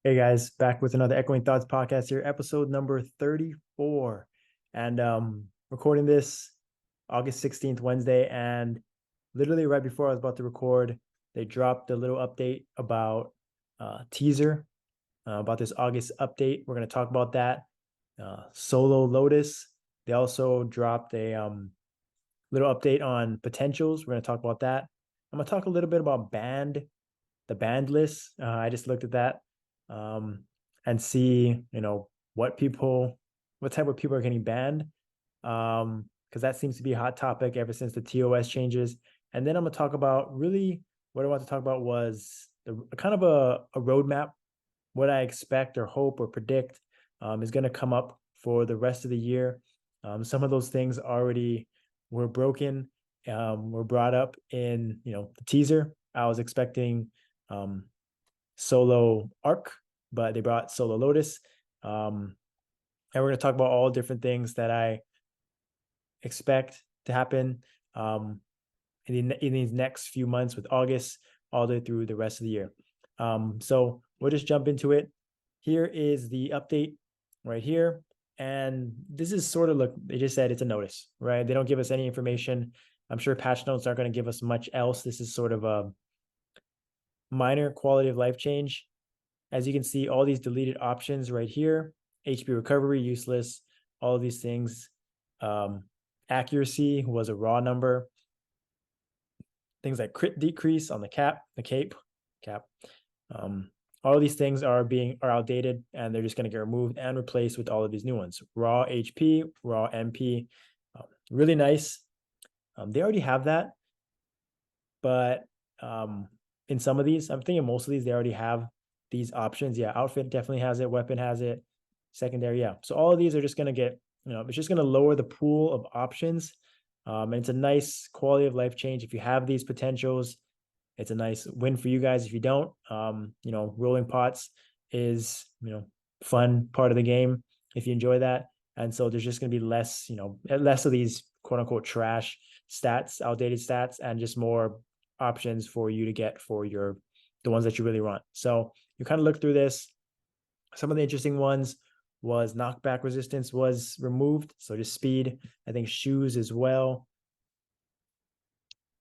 Hey guys, back with another Echoing Thoughts podcast here, episode number 34. And recording this August 16th, Wednesday. And literally right before I was about to record, they dropped a little update about teaser about this August update. We're going to talk about that. Solo Lotus. They also dropped a little update on potentials. We're going to talk about that. I'm going to talk a little bit about the band list. I just looked at that um, and see, what type of people are getting banned. Because that seems to be a hot topic ever since the TOS changes. And then I'm gonna talk about really what I want to talk about was the kind of a roadmap, what I expect or hope or predict is going to come up for the rest of the year. Some of those things already were broken, were brought up in the teaser. I was expecting solo arc, but they brought solo Lotus. And we're going to talk about all different things that I expect to happen in these next few months with August all the way through the rest of the year. So we'll just jump into it. Here is the update right here. And this is sort of, look, they just said it's a notice, right? They don't give us any information. I'm sure patch notes aren't going to give us much else. This is sort of a minor quality of life change. As you can see, all these deleted options right here, HP recovery, useless, all of these things. Accuracy was a raw number. Things like crit decrease on the cape. All of these things are outdated, and they're just going to get removed and replaced with all of these new ones. Raw HP, raw MP, really nice. They already have that, but in some of these, I'm thinking most of these, they already have these options. Yeah, outfit definitely has it, weapon has it, secondary, yeah. So all of these are just going to get, it's just going to lower the pool of options. And it's a nice quality of life change. If you have these potentials, it's a nice win for you guys. If you don't, rolling pots is, fun part of the game if you enjoy that. And so there's just going to be less of these quote unquote trash stats, outdated stats, and just more options for you to get for the ones that you really want. So you kind of look through this. Some of the interesting ones was knockback resistance was removed. So just speed. I think shoes as well.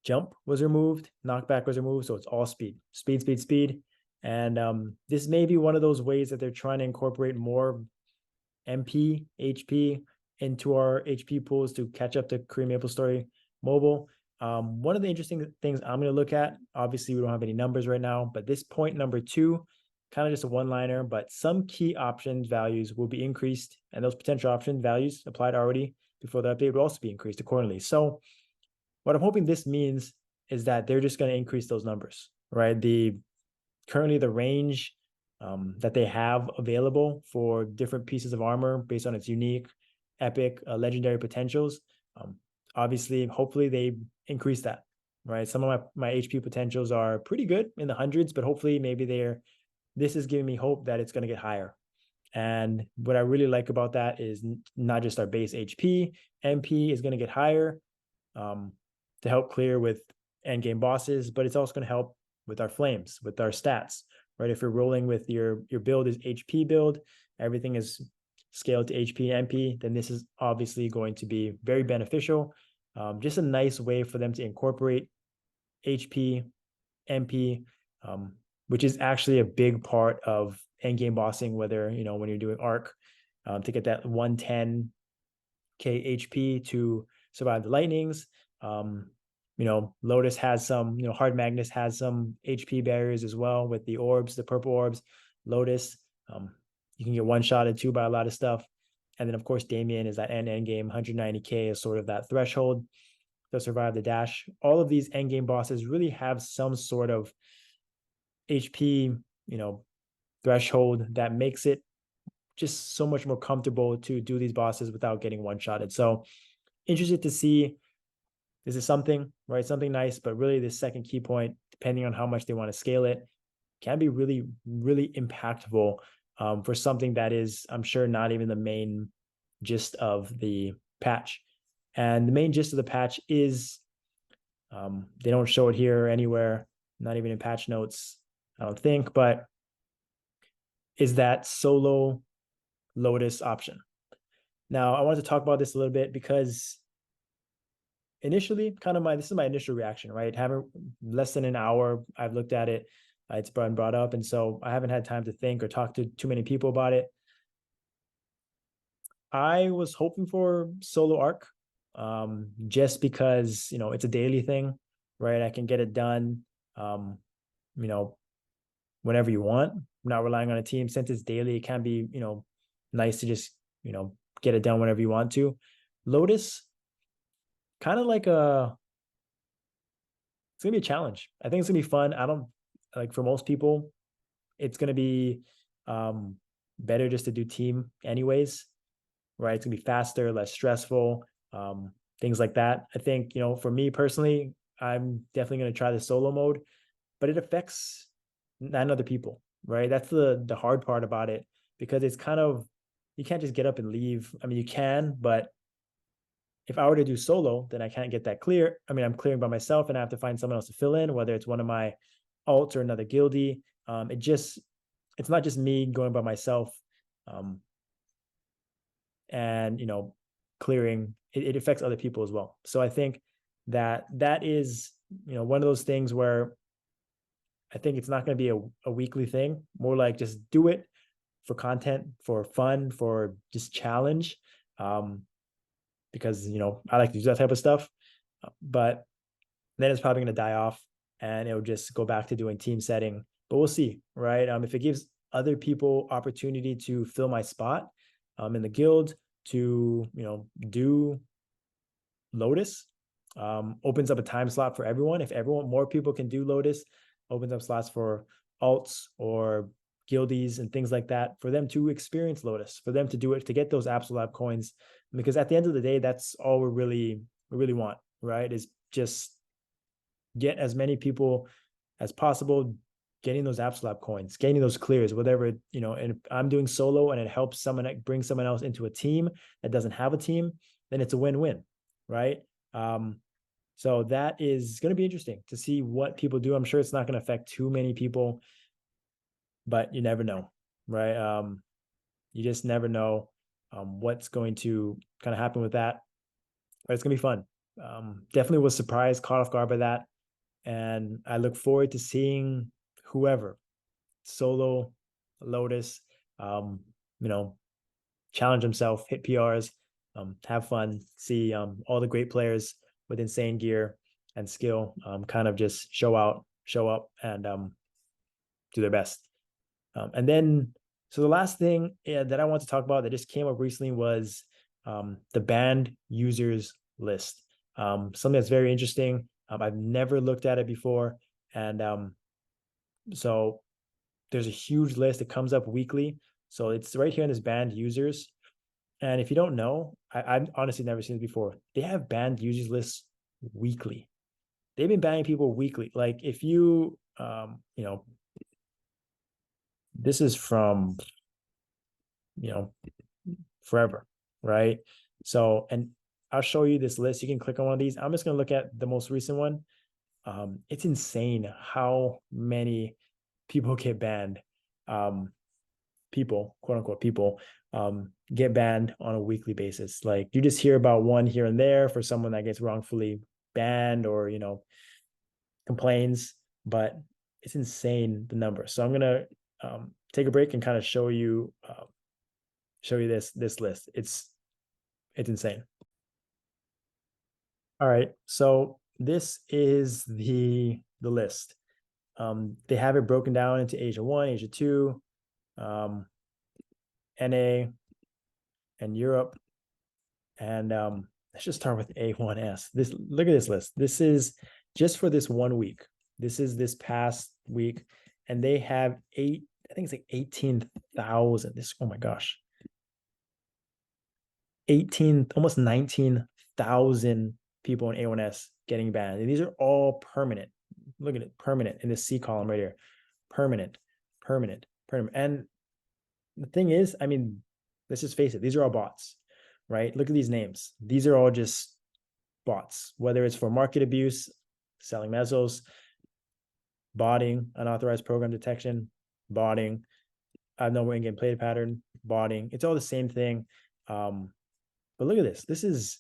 Jump was removed, knockback was removed, so it's all speed, speed, speed, speed. And this may be one of those ways that they're trying to incorporate more MP, HP into our HP pools to catch up to Korean Maple Story Mobile. One of the interesting things I'm going to look at, obviously we don't have any numbers right now, but this point number 2, kind of just a one-liner, but some key options values will be increased, and those potential option values applied already before the update will also be increased accordingly. So what I'm hoping this means is that they're just going to increase those numbers, right? Currently the range that they have available for different pieces of armor based on its unique, epic, legendary potentials. Obviously, hopefully they increase that, right? Some of my HP potentials are pretty good in the hundreds, but hopefully maybe this is giving me hope that it's going to get higher. And what I really like about that is not just our base HP, MP is going to get higher. To help clear with end game bosses, but it's also going to help with our flames, with our stats, right? If you're rolling with your build is HP build, everything is scaled to HP and MP, then this is obviously going to be very beneficial. Just a nice way for them to incorporate HP, MP, which is actually a big part of end game bossing, whether, when you're doing arc, to get that 110k HP to survive the lightnings. Lotus has some, Hard Magnus has some HP barriers as well with the orbs, the purple orbs. Lotus, you can get one-shotted too by a lot of stuff. And then, of course, Damien is that end game, 190k is sort of that threshold to survive the dash. All of these end game bosses really have some sort of HP, threshold that makes it just so much more comfortable to do these bosses without getting one-shotted. So interested to see, this is something, right? Something nice, but really the second key point, depending on how much they want to scale it, can be really, really impactful for something that is, I'm sure, not even the main gist of the patch. And the main gist of the patch is, they don't show it here anywhere, not even in patch notes, I don't think, but is that solo Lotus option. Now, I wanted to talk about this a little bit because initially, this is my initial reaction, right? Having less than an hour, I've looked at it, it's been brought up, and so I haven't had time to think or talk to too many people about it. I was hoping for solo arc, just because it's a daily thing, right? I can get it done, you know, whenever you want. I'm not relying on a team. Since it's daily, it can be nice to just get it done whenever you want to. Lotus, kind of like it's gonna be a challenge. I think it's gonna be fun. I don't like, for most people, it's gonna be better just to do team anyways, right? It's gonna be faster, less stressful, things like that. I think, for me personally, I'm definitely gonna try the solo mode, but it affects 9 other people, right? That's the hard part about it, because it's kind of, you can't just get up and leave. I mean, you can, but if I were to do solo, then I can't get that clear. I mean, I'm clearing by myself and I have to find someone else to fill in, whether it's one of my alts or another guildie. It's not just me going by myself, and clearing. It affects other people as well. So I think that is one of those things where I think it's not going to be a weekly thing. More like just do it for content, for fun, for just challenge. Because I like to do that type of stuff. But then it's probably going to die off, and it'll just go back to doing team setting. But we'll see, right? If it gives other people opportunity to fill my spot in the guild, to do Lotus, opens up a time slot for everyone. If more people can do Lotus, opens up slots for alts or guildies and things like that, for them to experience Lotus, for them to do it, to get those Absolab coins. Because at the end of the day, that's all we really want, right? Is just get as many people as possible getting those Absolab coins, getting those clears, whatever, and if I'm doing solo and it helps bring someone else into a team that doesn't have a team, then it's a win-win, right? So that is going to be interesting to see what people do. I'm sure it's not going to affect too many people, but you never know, right? You just never know what's going to kind of happen with that. But it's going to be fun. Definitely was surprised, caught off guard by that. And I look forward to seeing whoever, solo, Lotus, challenge himself, hit PRs, have fun, see all the great players with insane gear and skill kind of just show up, and do their best. And then, so the last thing that I want to talk about that just came up recently was the banned users list. Something that's very interesting. I've never looked at it before. And so there's a huge list. It comes up weekly. So it's right here in this banned users. And if you don't know, I've honestly never seen this before. They have banned users lists weekly. They've been banning people weekly. Like if you, this is from, forever, right? So, and I'll show you this list. You can click on one of these. I'm just going to look at the most recent one. It's insane how many people get banned. People, quote unquote, people get banned on a weekly basis. Like you just hear about one here and there for someone that gets wrongfully banned or, complains, but it's insane, the number. So I'm going to take a break and kind of show you this list. It's insane. All right, so this is the list. They have it broken down into Asia 1, Asia 2, NA, and Europe. And let's just start with A1S. Look at this list. This is just for this 1 week. This is this past week, and they have I think it's like 18,000. Oh my gosh. Almost 19,000 people in A1S getting banned. And these are all permanent. Look at it, permanent in this C column right here. Permanent. And the thing is, I mean, let's just face it, these are all bots, right? Look at these names. These are all just bots, whether it's for market abuse, selling mesos, botting, unauthorized program detection, botting, abnormal in-game play pattern, botting. It's all the same thing. But look at this. This is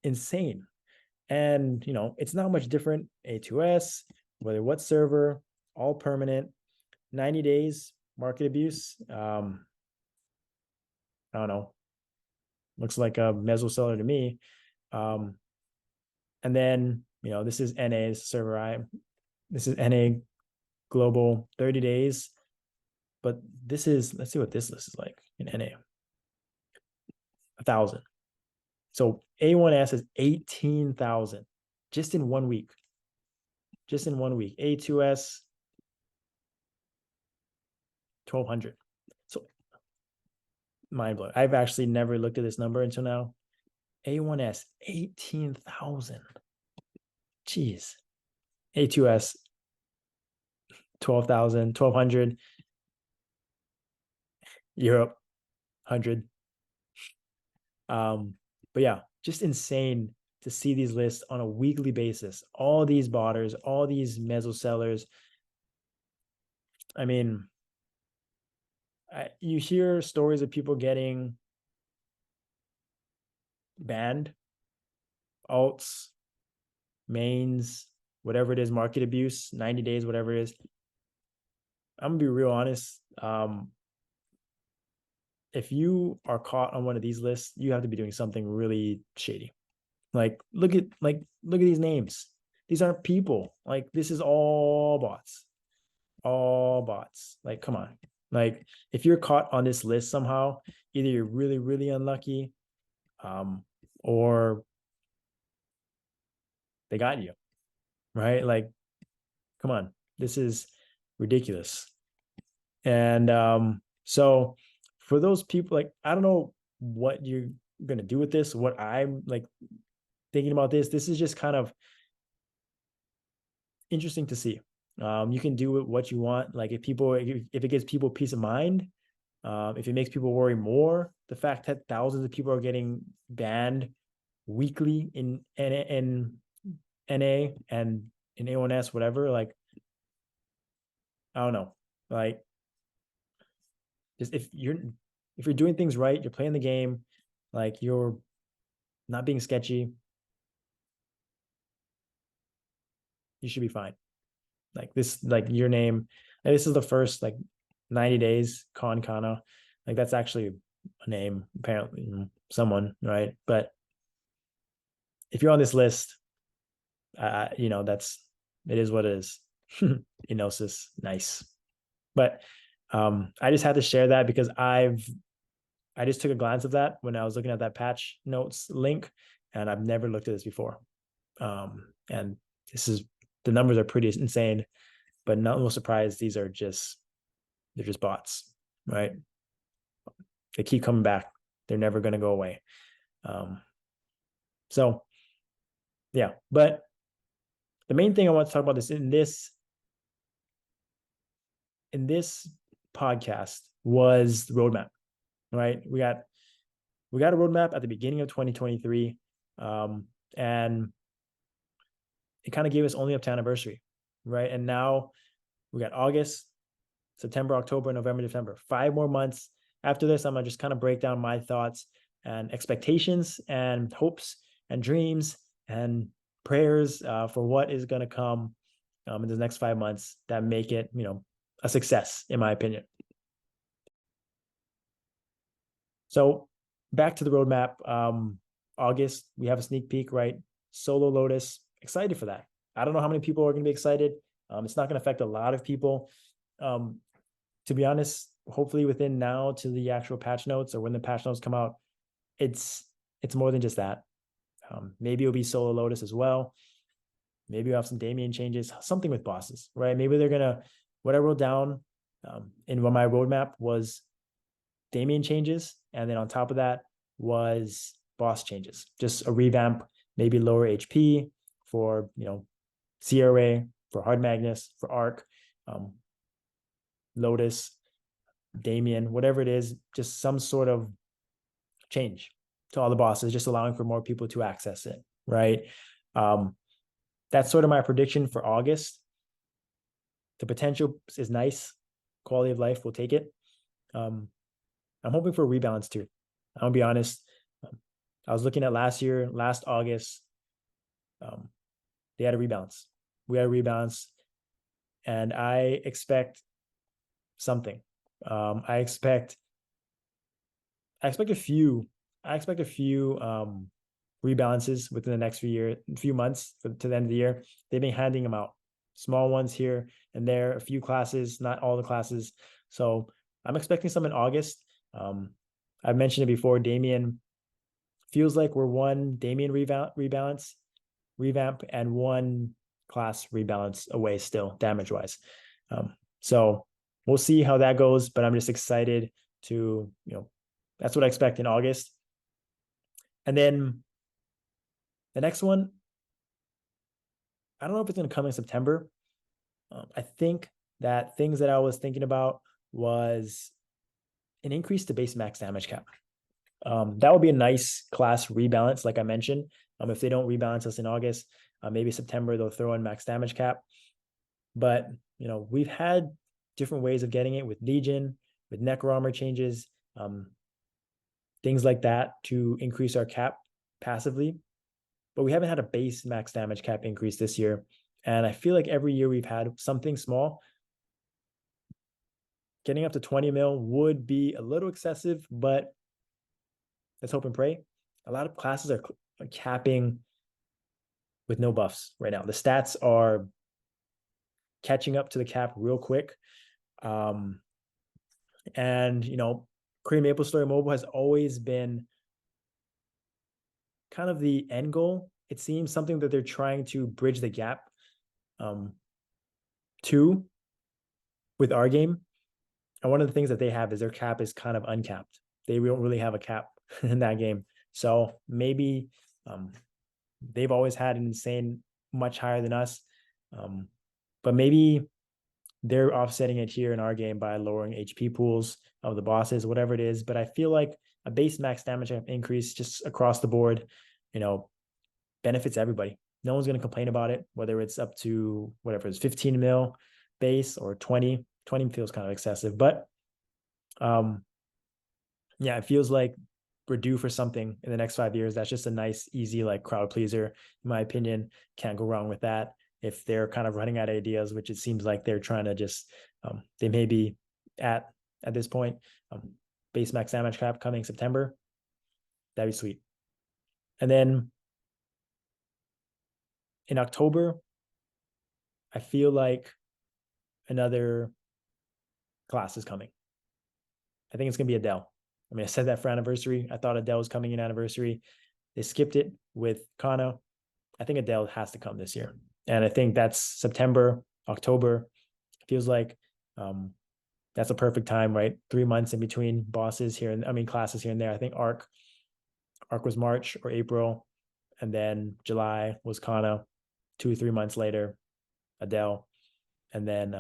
insane. And, it's not much different. A2S, whether what server, all permanent, 90 days, market abuse. I don't know. Looks like a meso seller to me. And then, this is NA, this is server I. This is NA global 30 days. But this is, let's see what this list is like in NA. 1,000. So A1S is 18,000 just in 1 week. Just in 1 week. A2S 1,200. So mind blowing. I've actually never looked at this number until now. A1S 18,000. Jeez. A2S 12,000, 1,200. Europe 100. But yeah, just insane to see these lists on a weekly basis. All these botters, all these meso sellers. I mean, you hear stories of people getting banned, alts, mains, whatever it is, market abuse, 90 days, whatever it is. I'm gonna be real honest. If you are caught on one of these lists, you have to be doing something really shady. Like, look at these names. These aren't people. Like, this is all bots. All bots. Like, come on. Like, if you're caught on this list somehow, either you're really, really unlucky, or they got you, right? Like, come on. This is ridiculous. And so for those people, like, I don't know what you're gonna do with this. What I'm like thinking about this is just kind of interesting to see. You can do what you want. Like, if it gives people peace of mind, if it makes people worry more, the fact that thousands of people are getting banned weekly in NA and in A1S, whatever, like, I don't know. Like, just if you're doing things right, you're playing the game, like, you're not being sketchy, you should be fine. Like, this, like, your name, and this is the first, like, 90 days, Kana. Like, that's actually a name, apparently, someone, right? But if you're on this list, it is what it is. Enosis, nice. But I just had to share that because I just took a glance at that when I was looking at that patch notes link, and I've never looked at this before. And the numbers are pretty insane, but no surprise, they're just bots, right? They keep coming back. They're never going to go away. So yeah, but the main thing I want to talk about in this podcast was the roadmap, right? We got a roadmap at the beginning of 2023, and it kind of gave us only up to anniversary, right? And now we got August, September, October, November, December, 5 more months. After this, I'm gonna just kind of break down my thoughts and expectations and hopes and dreams and prayers for what is going to come in the next 5 months that make it, a success, in my opinion. So back to the roadmap. August, we have a sneak peek, right? Solo Lotus, excited for that. I don't know how many people are going to be excited. It's not going to affect a lot of people. To be honest, hopefully within now to the actual patch notes, or when the patch notes come out, it's more than just that. Maybe it'll be Solo Lotus as well. Maybe we'll have some Damien changes, something with bosses, right? Maybe they're gonna, what I wrote down in what my roadmap was Damien changes, and then on top of that was boss changes, just a revamp, maybe lower HP for CRA, for Hard Magnus, for Arc, Lotus, Damien, whatever it is, just some sort of change to all the bosses, just allowing for more people to access it, right? That's sort of my prediction for August. The potential is nice. Quality of life, we'll take it. I'm hoping for a rebalance too. I'll be honest. I was looking at last August. They had a rebalance. We had a rebalance, and I expect something. I expect a few. I expect a few rebalances within the next few months to the end of the year. They've been handing them out, small ones here and there, a few classes, not all the classes. So I'm expecting some in August. I've mentioned it before. Damien feels like we're one Damien revamp, and one class rebalance away still, damage wise. So we'll see how that goes, but I'm just excited to, that's what I expect in August. And then the next one, I don't know if it's going to come in September. I think that things that I was thinking about was an increase to base max damage cap. That would be a nice class rebalance, like I mentioned. If they don't rebalance us in August, maybe September they'll throw in max damage cap. But we've had different ways of getting it with Legion, with Necro armor changes, things like that to increase our cap passively. But we haven't had a base max damage cap increase this year. And I feel like every year we've had something small. Getting up to 20 mil would be a little excessive, but let's hope and pray. A lot of classes are capping with no buffs right now. The stats are catching up to the cap real quick. And, Korean Maple Story Mobile has always been kind of the end goal. It seems something that they're trying to bridge the gap to with our game. And one of the things that they have is their cap is kind of uncapped. They don't really have a cap in that game. So maybe they've always had an insane much higher than us. But maybe they're offsetting it here in our game by lowering HP pools of the bosses, whatever it is. But I feel like a base max damage increase just across the board, benefits everybody. No one's going to complain about it, whether it's up to whatever it's 15 mil base or 20. 20 feels kind of excessive, but it feels like we're due for something in the next 5 years. That's just a nice, easy, like crowd pleaser, in my opinion. Can't go wrong with that. If they're kind of running out of ideas, which it seems like they're trying to just, they may be at this point, base max damage cap coming September. That'd be sweet. And then in October, I feel like another class is coming. I think it's going to be Adele. I mean, I said that for anniversary. I thought Adele was coming in anniversary. They skipped it with Kana. I think Adele has to come this year. And I think that's September, October. Feels like that's a perfect time, right? 3 months in between classes here and there. I think Arc was March or April. And then July was Kana. 2 or 3 months later, Adele. And then,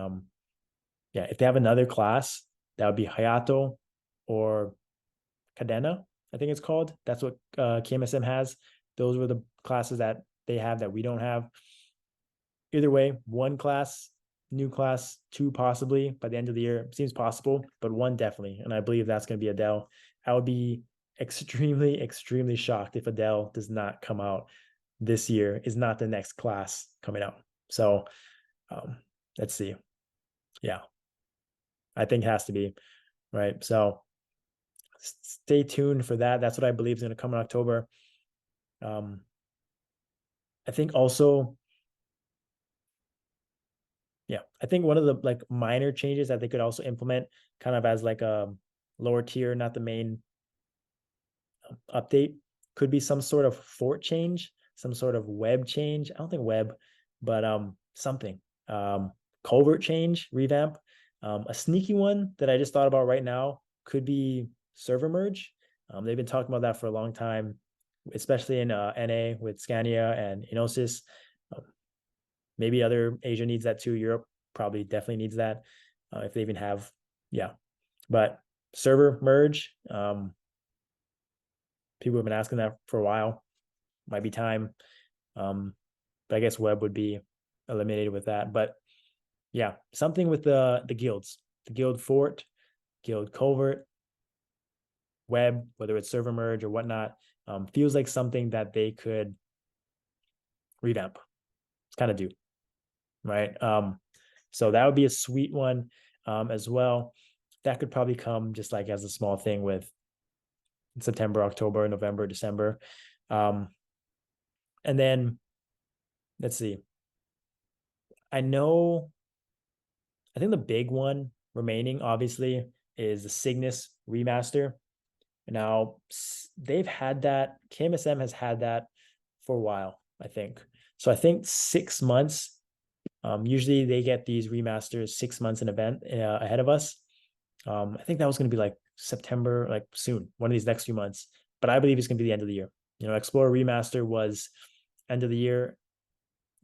if they have another class, that would be Hayato or Cadena, I think it's called. That's what KMSM has. Those were the classes that they have that we don't have. Either way, one class, new class, 2 possibly by the end of the year. Seems possible, but 1 definitely. And I believe that's going to be Adele. I would be extremely, extremely shocked if Adele does not come out this year, is not the next class coming out. So let's see. Yeah, I think it has to be, right? So stay tuned for that. That's what I believe is going to come in October. I think also, I think one of the like minor changes that they could also implement kind of as like a lower tier, not the main update, could be some sort of fort change, some sort of web change. I don't think web, but something. Culvert change, revamp. A sneaky one that I just thought about right now could be server merge. They've been talking about that for a long time, especially in NA with Scania and Enosis. Maybe other Asia needs that too. Europe probably definitely needs that if they even have, But server merge, people have been asking that for a while. Might be time. But I guess web would be eliminated with that. But something with the guilds, the guild fort, Guild Covert, Web, whether it's server merge or whatnot, feels like something that they could revamp. It's kind of due, right? So that would be a sweet one as well. That could probably come just like as a small thing with September, October, November, December. And then let's see. I think the big one remaining, obviously, is the Cygnus remaster. Now, they've had that, KMSM has had that for a while, I think. So I think 6 months. Usually they get these remasters 6 months in event ahead of us. I think that was going to be like September, like soon, one of these next few months. But I believe it's going to be the end of the year. Explorer Remaster was end of the year.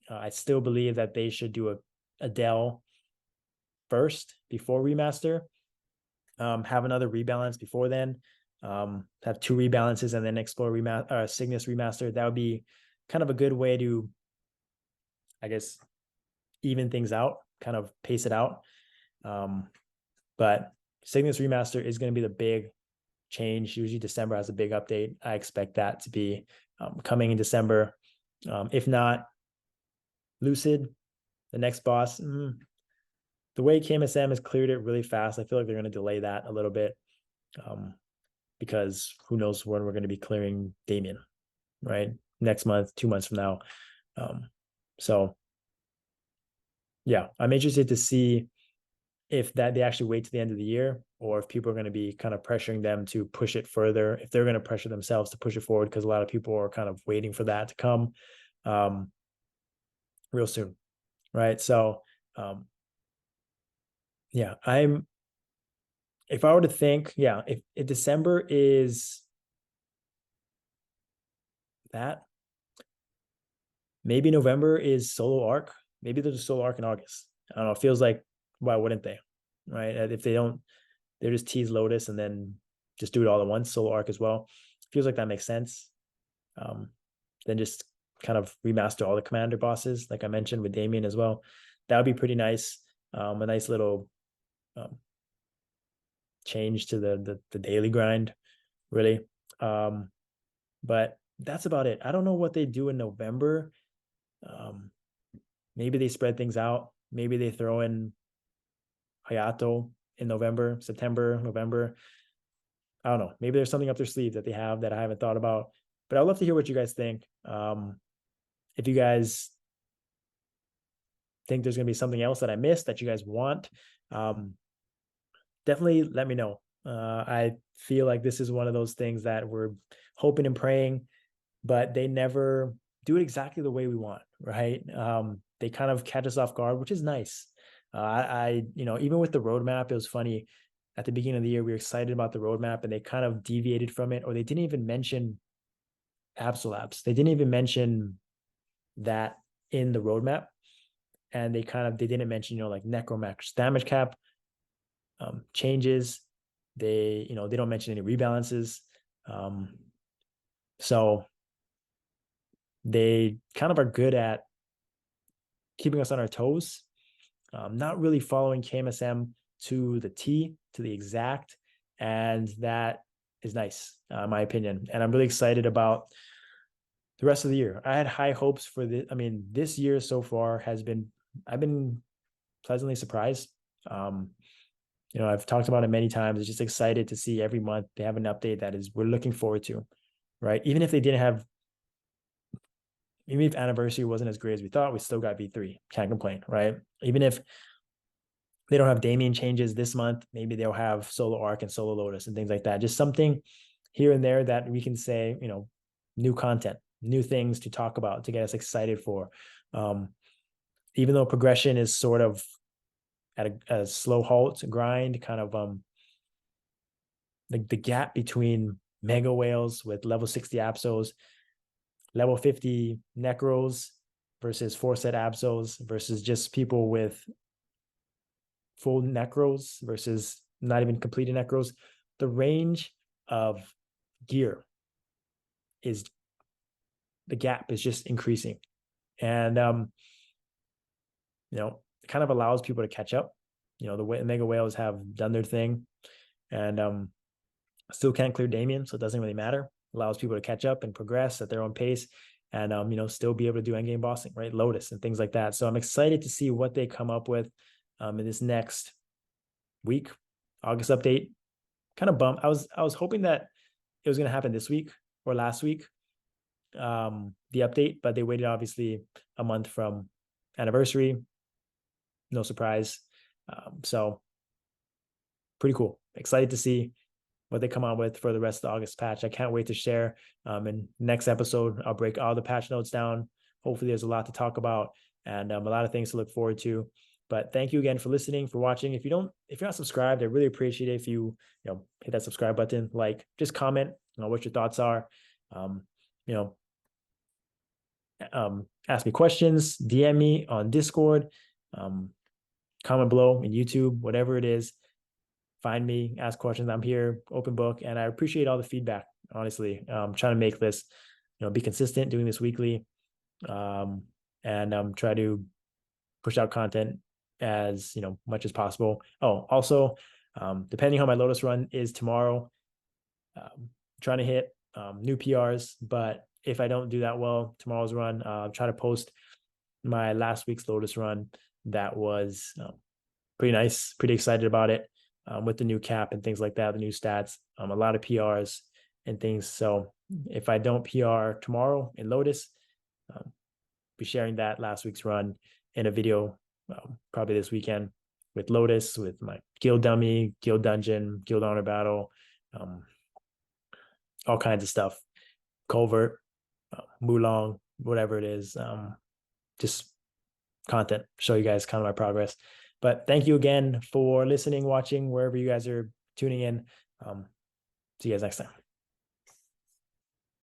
I still believe that they should do a Dell first before Remaster. Have another rebalance before then. Have 2 rebalances and then Explorer Cygnus Remaster. That would be kind of a good way to, I guess, even things out, kind of pace it out. But Cygnus Remaster is going to be the big change. Usually December has a big update. I expect that to be coming in December. If not, Lucid, the next boss. The way KMSM has cleared it really fast, I feel like they're going to delay that a little bit because who knows when we're going to be clearing Damien, right? Next month, 2 months from now. So yeah, I'm interested to see if that they actually wait to the end of the year or if people are going to be kind of pressuring them to push it further, if they're going to pressure themselves to push it forward, because a lot of people are kind of waiting for that to come real soon, right? So yeah, if I were to think, yeah, if December is that, maybe November is solo arc. Maybe there's a solo arc in August. I don't know. It feels like, why wouldn't they? Right? If they don't, they just tease Lotus and then just do it all at once, solo arc as well. Feels like that makes sense. Then just kind of remaster all the commander bosses, like I mentioned with Damien as well. That would be pretty nice. A nice little change to the daily grind, really. But that's about it. I don't know what they do in November. Maybe they spread things out. Maybe they throw in Hayato in November, September, November. I don't know. Maybe there's something up their sleeve that they have that I haven't thought about. But I'd love to hear what you guys think. If you guys think there's going to be something else that I missed that you guys want, definitely let me know. I feel like this is one of those things that we're hoping and praying, but they never do it exactly the way we want, right? They kind of catch us off guard, which is nice. Even with the roadmap, it was funny. At the beginning of the year, we were excited about the roadmap, and they kind of deviated from it, or they didn't even mention Absolabs. They didn't even mention that in the roadmap, and they didn't mention like Necromax damage cap changes. They don't mention any rebalances. So they kind of are good at keeping us on our toes, not really following KMSM to the T, to the exact, and that is nice, in my opinion. And I'm really excited about the rest of the year. I had high hopes for this. I mean, this year so far I've been pleasantly surprised. I've talked about it many times. I'm just excited to see every month they have an update that we're looking forward to, right? Even if anniversary wasn't as great as we thought, we still got V3. Can't complain, right? Even if they don't have Damien changes this month, maybe they'll have solo arc and solo Lotus and things like that. Just something here and there that we can say, new content, new things to talk about to get us excited for. Even though progression is sort of at a slow halt grind, kind of the gap between mega whales with level 60 Absols, level 50 Necros versus 4-set Absols versus just people with full Necros versus not even completed Necros. The range of gear the gap is just increasing. And, it kind of allows people to catch up. The Mega Whales have done their thing. and still can't clear Damien, so it doesn't really matter. Allows people to catch up and progress at their own pace, and still be able to do endgame bossing, right? Lotus and things like that. So I'm excited to see what they come up with in this next week. August update. Kind of bummed. I was hoping that it was going to happen this week or last week, the update, but they waited obviously a month from anniversary. No surprise. So pretty cool. Excited to see what they come out with for the rest of the August patch. I can't wait to share. In next episode, I'll break all the patch notes down. Hopefully there's a lot to talk about and a lot of things to look forward to. But thank you again for listening, for watching. If you're not subscribed, I really appreciate it if you hit that subscribe button, just comment what your thoughts are. Ask me questions, DM me on Discord, comment below in YouTube, whatever it is. Find me, ask questions. I'm here, open book, and I appreciate all the feedback. Honestly, trying to make this, be consistent, doing this weekly, and try to push out content as much as possible. Oh, also, depending how my Lotus run is tomorrow, trying to hit new PRs. But if I don't do that well tomorrow's run, I'll try to post my last week's Lotus run. That was pretty nice. Pretty excited about it. With the new cap and things like that, the new stats, a lot of PRs and things. So if I don't PR tomorrow in Lotus, be sharing that last week's run in a video, probably this weekend with Lotus, with my guild dummy, guild dungeon, guild honor battle, all kinds of stuff, Culvert, Mulong, whatever it is, just content, show you guys kind of my progress. But thank you again for listening, watching, wherever you guys are tuning in. See you guys next time.